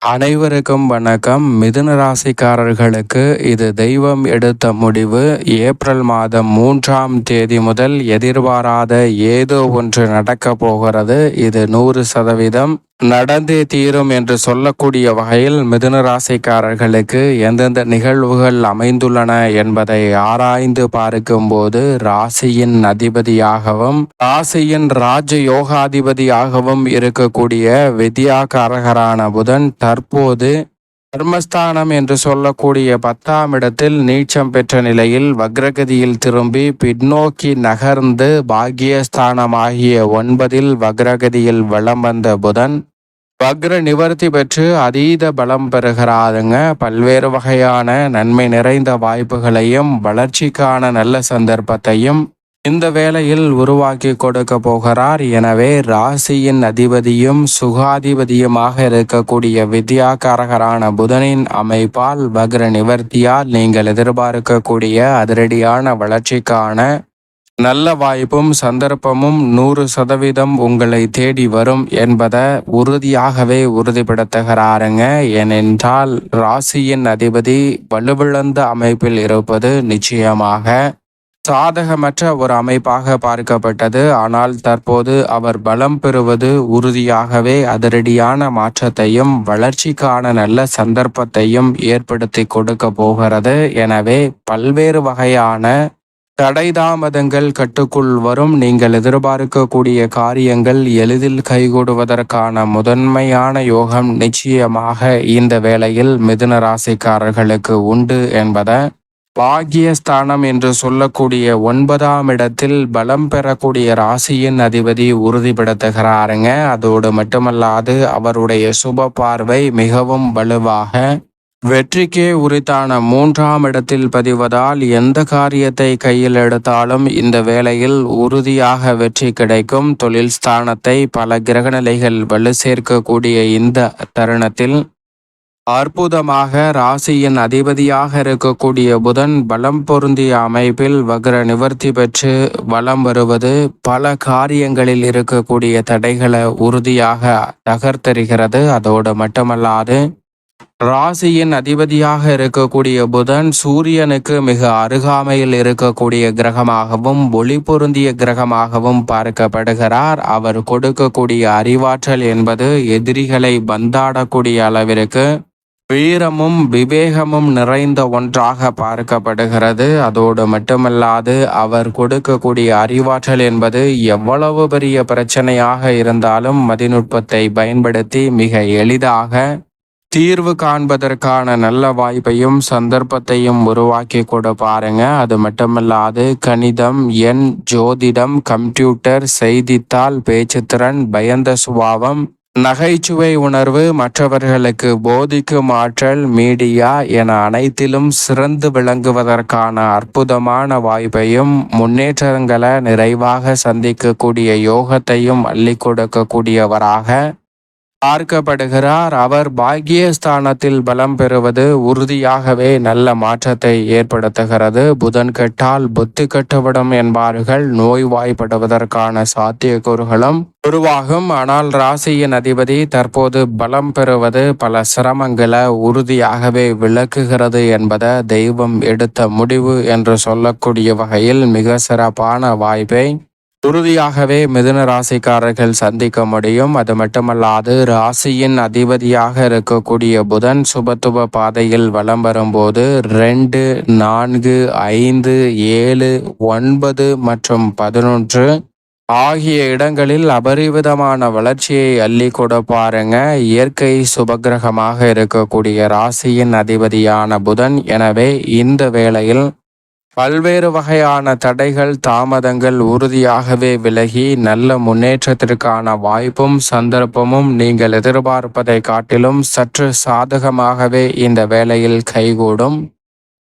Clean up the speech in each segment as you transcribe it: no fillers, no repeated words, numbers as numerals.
அனைவருக்கும் வணக்கம். மிதுன ராசிக்காரர்களுக்கு இது தெய்வம் எடுத்த முடிவு. ஏப்ரல் மாதம் 3ஆம் தேதி முதல் எதிர்பாராத ஏதோ ஒன்று நடக்கப் போகிறது. இது 100% நடந்தே தீரும் என்று சொல்லக்கூடிய வகையில் மிதுன ராசிக்காரர்களுக்கு எந்தெந்த நிகழ்வுகள் அமைந்துள்ளன என்பதை ஆராய்ந்து பார்க்கும்போது, ராசியின் அதிபதியாகவும் ராசியின் ராஜ யோகாதிபதியாகவும் இருக்கக்கூடிய வித்யாகாரகரான புதன் தற்போது கர்மஸ்தானம் என்று சொல்லக்கூடிய 10ஆம் இடத்தில் நீச்சம் பெற்ற நிலையில் வக்ரகதியில் திரும்பி பின்னோக்கி நகர்ந்து பாக்கியஸ்தானமாகிய 9இல் வக்ரகதியில் வலம் வந்த புதன் வக்ர நிவர்த்தி பெற்று அதீத பலம் பெறுகிறாருங்க. பல்வேறு வகையான நன்மை நிறைந்த வாய்ப்புகளையும் வளர்ச்சிக்கான நல்ல சந்தர்ப்பத்தையும் இந்த வேளையில் உருவாக்கி கொடுக்க போகிறார். எனவே ராசியின் அதிபதியும் சுகாதிபதியுமாக இருக்கக்கூடிய வித்யாகாரகரான புதனின் அமைப்பால் வக்ர நிவர்த்தியால் நீங்கள் எதிர்பார்க்கக்கூடிய அதிரடியான வளர்ச்சிக்கான நல்ல வாய்ப்பும் சந்தர்ப்பமும் 100% உங்களை தேடி வரும் என்பதை உறுதியாகவே உறுதிப்படுத்துகிறாருங்க. ஏனென்றால் ராசியின் அதிபதி வலுவிழந்த அமைப்பில் இருப்பது நிச்சயமாக சாதகமற்ற ஒரு அமைப்பாக பார்க்கப்பட்டது. ஆனால் தற்போது அவர் பலம் பெறுவது உறுதியாகவே அதிரடியான மாற்றத்தையும் வளர்ச்சிக்கான நல்ல சந்தர்ப்பத்தையும் ஏற்படுத்தி கொடுக்க போகிறது. எனவே பல்வேறு வகையான தடை தாமதங்கள் கட்டுக்குள் வரும். நீங்கள் எதிர்பார்க்கக்கூடிய காரியங்கள் எளிதில் கைகூடுவதற்கான முதன்மையான யோகம் நிச்சயமாக இந்த வேளையில் மிதுன ராசிக்காரர்களுக்கு உண்டு என்பதை பாக்கியஸ்தானம் என்று சொல்லக்கூடிய 9ஆம் இடத்தில் பலம் பெறக்கூடிய ராசியின் அதிபதி உறுதிப்படுத்துகிறாருங்க. அதோடு மட்டுமல்லாது அவருடைய சுப பார்வை மிகவும் வலுவாக வெற்றிக்கே உரித்தான 3ஆம் இடத்தில் பதிவதால் எந்த காரியத்தை கையில் எடுத்தாலும் இந்த வேளையில் உறுதியாக வெற்றி கிடைக்கும். தொழில் ஸ்தானத்தை பல கிரகநிலைகள் வலு சேர்க்கக்கூடிய இந்த தருணத்தில் அற்புதமாக ராசியின் அதிபதியாக இருக்கக்கூடிய புதன் பலம் பொருந்திய அமைப்பில் வக்ர நிவர்த்தி பெற்று வலம் வருவது பல காரியங்களில் இருக்கக்கூடிய தடைகளை உறுதியாக தகர்த்தெறிகிறது. அதோடு மட்டுமல்லாது ராசியின் அதிபதியாக இருக்கக்கூடிய புதன் சூரியனுக்கு மிக அருகாமையில் இருக்கக்கூடிய கிரகமாகவும் ஒளி பொருந்திய கிரகமாகவும் பார்க்கப்படுகிறார். அவர் கொடுக்கக்கூடிய அறிவாற்றல் என்பது எதிரிகளை பந்தாடக்கூடிய அளவிற்கு வீரமும் விவேகமும் நிறைந்த ஒன்றாக பார்க்கப்படுகிறது. அதோடு மட்டுமல்லாது அவர் கொடுக்கக்கூடிய அறிவாற்றல் என்பது எவ்வளவு பெரிய பிரச்சனையாக இருந்தாலும் மதிநுட்பத்தை பயன்படுத்தி மிக எளிதாக தீர்வு காண்பதற்கான நல்ல வாய்ப்பையும் சந்தர்ப்பத்தையும் உருவாக்கி கொடுப்பாருங்க. அது மட்டுமல்லாது கணிதம், எண், ஜோதிடம், கம்ப்யூட்டர், செய்தித்தாள், பேச்சுத்திறன், பயந்த சுபாவம், நகைச்சுவை உணர்வு, மற்றவர்களுக்கு போதிக்கும் ஆற்றல், மீடியா என அனைத்திலும் சிறந்து விளங்குவதற்கான அற்புதமான வாய்ப்பையும் முன்னேற்றங்களை நிறைவாக சந்திக்கக்கூடிய யோகத்தையும் அள்ளி கொடுக்கக்கூடியவராக பார்க்கப்படுகிறார். அவர் பாக்கியஸ்தானத்தில் பலம் பெறுவது உறுதியாகவே நல்ல மாற்றத்தை ஏற்படுத்துகிறது. புதன் கெட்டால் புத்தி கட்டுவிடும் என்பார்கள். நோய்வாய்ப்படுவதற்கான சாத்தியக்கூறுகளும் உருவாகும். ஆனால் ராசியின் அதிபதி தற்போது பலம் பெறுவது பல சிரமங்களை உறுதியாகவே விளக்குகிறது என்பதை தெய்வம் எடுத்த முடிவு என்று சொல்லக்கூடிய வகையில் மிக சிறப்பான வாய்ப்பை உறுதியாகவே மிதுன ராசிக்காரர்கள் சந்திக்க முடியும். அது மட்டுமல்லாது ராசியின் அதிபதியாக இருக்கக்கூடிய புதன் சுபத்துவ பாதையில் வலம் வரும்போது 2, 4, 5, 7, 9 மற்றும் 11 ஆகிய இடங்களில் அபரிவிதமான வளர்ச்சியை அள்ளி கொடுப்பாருங்க. இயற்கை சுபகிரகமாக இருக்கக்கூடிய ராசியின் அதிபதியான புதன். எனவே இந்த வேளையில் பல்வேறு வகையான தடைகள் தாமதங்கள் உறுதியாகவே விலகி நல்ல முன்னேற்றத்திற்கான வாய்ப்பும் சந்தர்ப்பமும் நீங்கள் எதிர்பார்ப்பதை காட்டிலும் சற்று சாதகமாகவே இந்த வேளையில் கைகூடும்.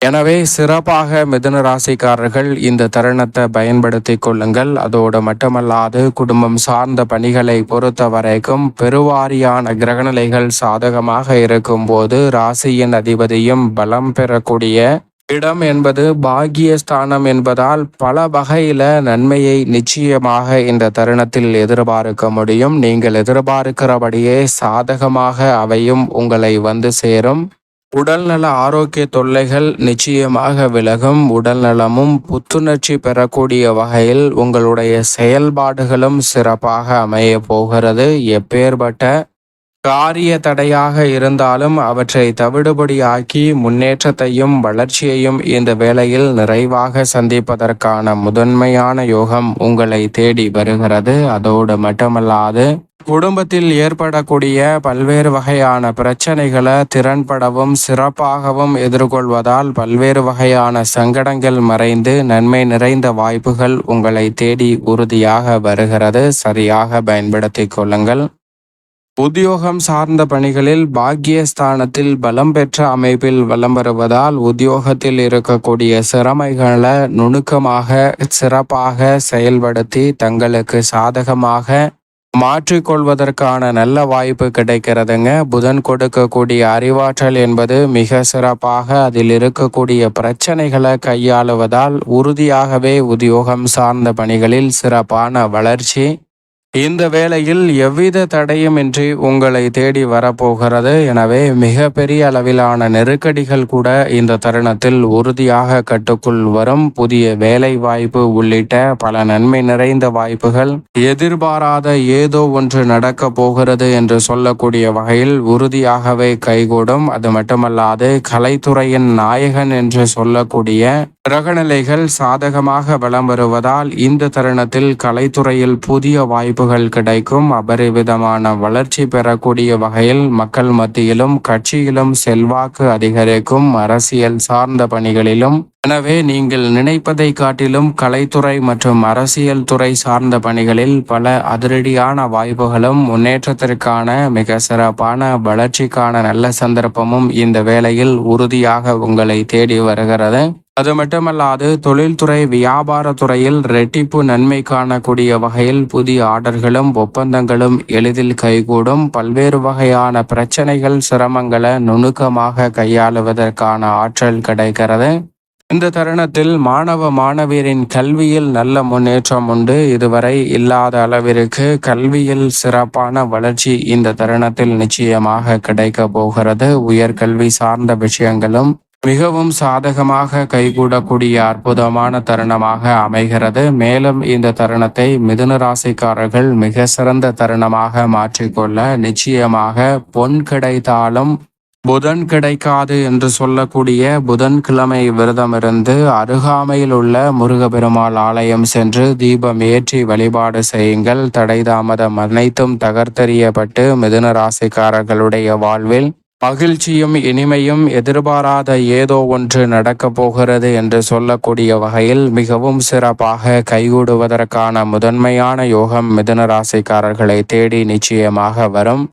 எனவே சிறப்பாக மிதுன ராசிக்காரர்கள் இந்த தருணத்தை பயன்படுத்தி கொள்ளுங்கள். அதோடு மட்டுமல்லாது குடும்பம் சார்ந்த பணிகளை பொறுத்த வரைக்கும் பெருவாரியான கிரகநிலைகள் சாதகமாக இருக்கும் போது ராசியின் அதிபதியும் பலம் பெறக்கூடிய இடம் என்பது பாக்கியஸ்தானம் என்பதால் பல வகையில நன்மையை நிச்சயமாக இந்த தருணத்தில் எதிர்பார்க்க முடியும். நீங்கள் எதிர்பார்க்கிறபடியே சாதகமாக அவையும் உங்களை வந்து சேரும். உடல்நல ஆரோக்கிய தொல்லைகள் நிச்சயமாக விலகும். உடல் நலமும் புத்துணர்ச்சி பெறக்கூடிய வகையில் உங்களுடைய செயல்பாடுகளும் சிறப்பாக அமைய போகிறது. எப்பேற்பட்ட காரிய தடையாக இருந்தாலும் அவற்றை தவிடுபடியாக்கி முன்னேற்றத்தையும் வளர்ச்சியையும் இந்த வேளையில் நிறைவாக சந்திப்பதற்கான முதன்மையான யோகம் உங்களை தேடி வருகிறது. அதோடு மட்டுமல்லாது குடும்பத்தில் ஏற்படக்கூடிய பல்வேறு வகையான பிரச்சனைகளை திறன்படவும் சிறப்பாகவும் எதிர்கொள்வதால் பல்வேறு வகையான சங்கடங்கள் மறைந்து நன்மை நிறைந்த வாய்ப்புகள் உங்களை தேடி உறுதியாக வருகிறது. சரியாக பயன்படுத்திக் கொள்ளுங்கள். உத்தியோகம் சார்ந்த பணிகளில் பாக்கியஸ்தானத்தில் பலம் பெற்ற அமைப்பில் வலம் வருவதால் உத்தியோகத்தில் இருக்கக்கூடிய சிறமைகளை நுணுக்கமாக சிறப்பாக செயல்படுத்தி தங்களுக்கு சாதகமாக மாற்றிக்கொள்வதற்கான நல்ல வாய்ப்பு கிடைக்கிறதுங்க. புதன் கொடுக்கக்கூடிய அறிவாற்றல் என்பது மிக சிறப்பாக அதில் இருக்கக்கூடிய பிரச்சனைகளை கையாளுவதால் உறுதியாகவே உத்தியோகம் சார்ந்த பணிகளில் சிறப்பான வளர்ச்சி இந்த வேளையில் எவ்வித தடையுமின்றி உங்களை தேடி வரப்போகிறது. எனவே மிக பெரிய அளவிலான நெருக்கடிகள் கூட இந்த தருணத்தில் உறுதியாக கட்டுக்குள் வரும். புதிய வேலை வாய்ப்பு உள்ளிட்ட பல நன்மை நிறைந்த வாய்ப்புகள் எதிர்பாராத ஏதோ ஒன்று நடக்க போகிறது என்று சொல்லக்கூடிய வகையில் உறுதியாகவே கைகூடும். அது மட்டுமல்லாது கலைத்துறையின் நாயகன் என்று சொல்லக்கூடிய கிரகநிலைகள் சாதகமாக வலம் வருவதால் இந்த தருணத்தில் கலைத்துறையில் புதிய வாய்ப்புகள் கிடைக்கும். அபரிவிதமான வளர்ச்சி பெறக்கூடிய வகையில் மக்கள் மத்தியிலும் கட்சியிலும் செல்வாக்கு அதிகரிக்கும். அரசியல் சார்ந்த பணிகளிலும் எனவே நீங்கள் நினைப்பதை காட்டிலும் கலைத்துறை மற்றும் அரசியல் துறை சார்ந்த பணிகளில் பல அதிரடியான வாய்ப்புகளும் முன்னேற்றத்திற்கான மிக சிறப்பான வளர்ச்சிக்கான நல்ல சந்தர்ப்பமும் இந்த வேளையில் உறுதியாக உங்களை தேடி வருகிறது. அது மட்டுமல்லாது தொழில்துறை வியாபாரத்துறையில் ரெட்டிப்பு நன்மை காணக்கூடிய வகையில் புதிய ஆர்டர்களும் ஒப்பந்தங்களும் எளிதில் கைகூடும். பல்வேறு வகையான பிரச்சனைகள் சிரமங்களை நுணுக்கமாக கையாளுவதற்கான ஆற்றல் கிடைக்கிறது. இந்த தருணத்தில் மாணவ மாணவியரின் கல்வியில் நல்ல முன்னேற்றம் உண்டு. இதுவரை இல்லாத அளவிற்கு கல்வியில் சிறப்பான வளர்ச்சி இந்த தருணத்தில் நிச்சயமாக கிடைக்க போகிறது. உயர்கல்வி சார்ந்த விஷயங்களும் மிகவும் சாதகமாக கைகூடக்கூடிய அற்புதமான தருணமாக அமைகிறது. மேலும் இந்த தருணத்தை மிதுன ராசிக்காரர்கள் மிக சிறந்த தருணமாக மாற்றிக்கொள்ள நிச்சயமாக பொன் கிடைத்தாலும் புதன் கிடைக்காது என்று சொல்லக்கூடிய புதன்கிழமை விரதமிருந்து அருகாமையில் உள்ள முருகப்பெருமாள் ஆலயம் சென்று தீபம் ஏற்றி வழிபாடு செய்யுங்கள். தடை தாமதம் அனைத்தும் தகர்த்தெறியப்பட்டு மிதுன ராசிக்காரர்களுடைய வாழ்வில் மகிழ்ச்சியும் இனிமையும் எதிர்பாராத ஏதோ ஒன்று நடக்கப் போகிறது என்று சொல்லக்கூடிய வகையில் மிகவும் சிறப்பாக கைகூடுவதற்கான முதன்மையான யோகம் மிதுன ராசிக்காரர்களை தேடி நிச்சயமாக வரும்.